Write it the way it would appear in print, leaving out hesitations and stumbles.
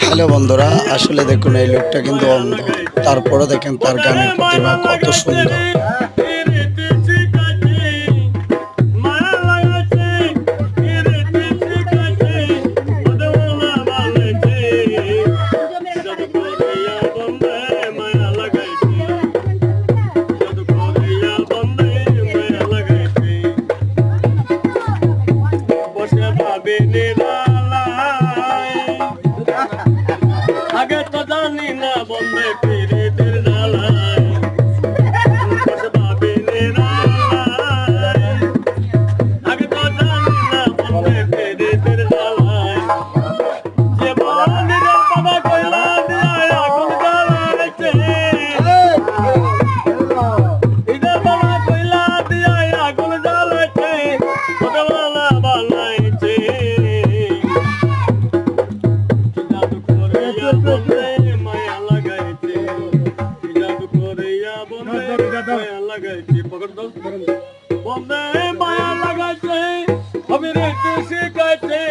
Hello বন্ধুরা, আসলে দেখুন এই লোকটা কিন্তু অন্ধ, তারপরে দেখেন তার গানের প্রতিভা কত সুন্দর। আগে তো জানি না বন্ধে পিরিতের জ্বালায় বসে ভাবি নিরালায় আগে তো জানি না বন্ধে পিরিতের জ্বালায় যে বড় নিজের বাবা কইলা দিয়া আগুন জ্বালাইছে নিজের বাবা কইলা দিয়া আগুন জ্বালাইছে ছোটবেলা বানাইছে মায়া লাগাইছে বন্ধে মায়া লাগাইছে আমি রেখে শিখাইছে